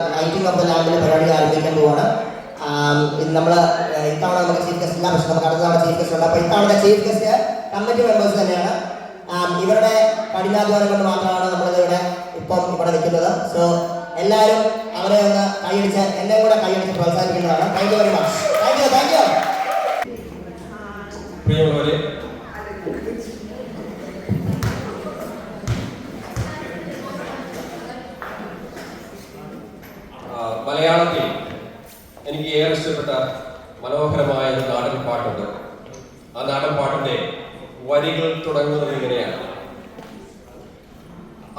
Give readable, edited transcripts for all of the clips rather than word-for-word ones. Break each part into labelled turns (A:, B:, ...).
A: Lighting of the ലാമ്പിന്റെ പരിപാടി ആരംഭിക്കാൻ പോവാണ്. നമ്മൾ ഇത്തവണ നമുക്ക് ചീഫ് ഗസ്റ്റ് ഇല്ല, പക്ഷെ നമുക്ക് അടുത്ത തവണ ചീഫ് ഗസ്റ്റ് ഉണ്ട്. അപ്പോൾ ഇത്തവണത്തെ ചീഫ് ഗസ്റ്റ് കമ്മിറ്റി മെമ്പേഴ്സ് തന്നെയാണ്. ഇവരുടെ കഠിനാധ്വാനം കൊണ്ട് മാത്രമാണ് നമ്മളിവിടെ ഇവിടെ നിൽക്കുന്നത്. സോ എല്ലാവരും അവരെ ഒന്ന് കൈയടിച്ച് എന്നെ കൂടെ കൈയടിച്ച് പ്രോത്സാഹിപ്പിക്കുന്നതാണ്. Thank you very much. Thank you, thank you.
B: പ്രിയമുള്ളവരെ, മലയാളത്തിൽ എനിക്ക് ഏറെ ഇഷ്ടപ്പെട്ട മനോഹരമായ ഒരു നാടൻ പാട്ടുണ്ട്. ആ നാടൻ പാട്ടിന്റെ വരികൾ തുടങ്ങുന്നത് ഇങ്ങനെയാണ്: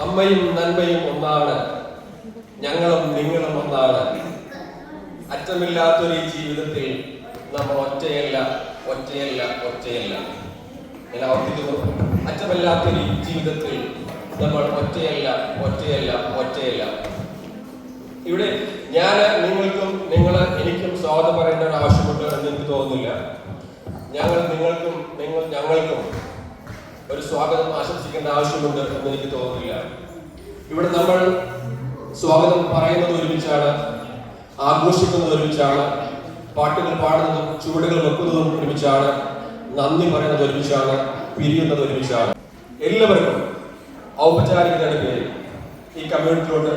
B: അമ്മയും നന്മയും ഒന്നാണ്, ഞങ്ങളും നിങ്ങളും ഒന്നാണ്, അറ്റമില്ലാത്തൊരു ഈ ജീവിതത്തിൽ നമ്മൾ ഒറ്റയല്ല, ഒറ്റയല്ല, ഒറ്റയല്ല. ഞാൻ ആവർത്തിക്കുന്നു, അറ്റമില്ലാത്തൊരു ഈ ജീവിതത്തിൽ നമ്മൾ ഒറ്റയല്ല, ഒറ്റയല്ല, ഒറ്റയല്ല. ഇവിടെ ഞാൻ നിങ്ങൾക്കും നിങ്ങൾ എനിക്കും സ്വാഗതം പറയേണ്ട ഒരു ആവശ്യമുണ്ട് എന്ന് എനിക്ക് തോന്നുന്നില്ല. ഞങ്ങൾ നിങ്ങൾക്കും നിങ്ങൾ ഞങ്ങൾക്കും ഒരു സ്വാഗതം ആശംസിക്കേണ്ട ആവശ്യമുണ്ട് എന്ന് എനിക്ക് തോന്നുന്നില്ല. ഇവിടെ നമ്മൾ സ്വാഗതം പറയുന്നത് ഒരുമിച്ചാണ്, ആഘോഷിക്കുന്നത് ഒരുമിച്ചാണ്, പാട്ടുകൾ പാടുന്നതും ചുവടുകൾ വെക്കുന്നതും ഒരുമിച്ചാണ്, നന്ദി പറയുന്നത് ഒരുമിച്ചാണ്, പിരിയുന്നത് ഒരുമിച്ചാണ്. എല്ലാവർക്കും ഔപചാരികതയുടെ പേരിൽ ഈ കമ്മ്യൂണിറ്റിയോട്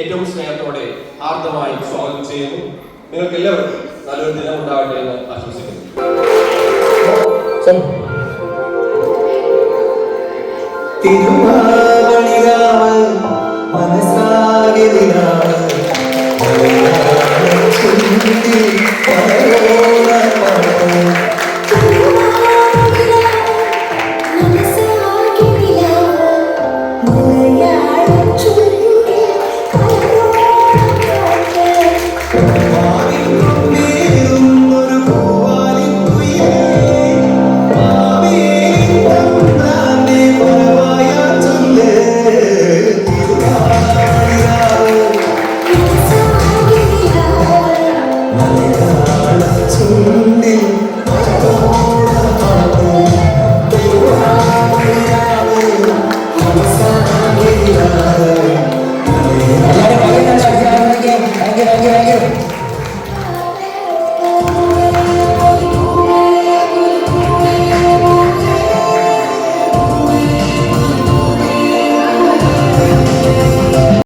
B: ഏറ്റവും സ്നേഹത്തോടെ ആർദ്രമായി സ്വാഗതം ചെയ്യുന്നു. നിങ്ങൾക്ക് എല്ലാവർക്കും നല്ലൊരു ദിനം ഉണ്ടാവട്ടെ എന്ന് ആശംസിക്കുന്നു.
C: തിരുവാവണിരാവ് മനസാകെ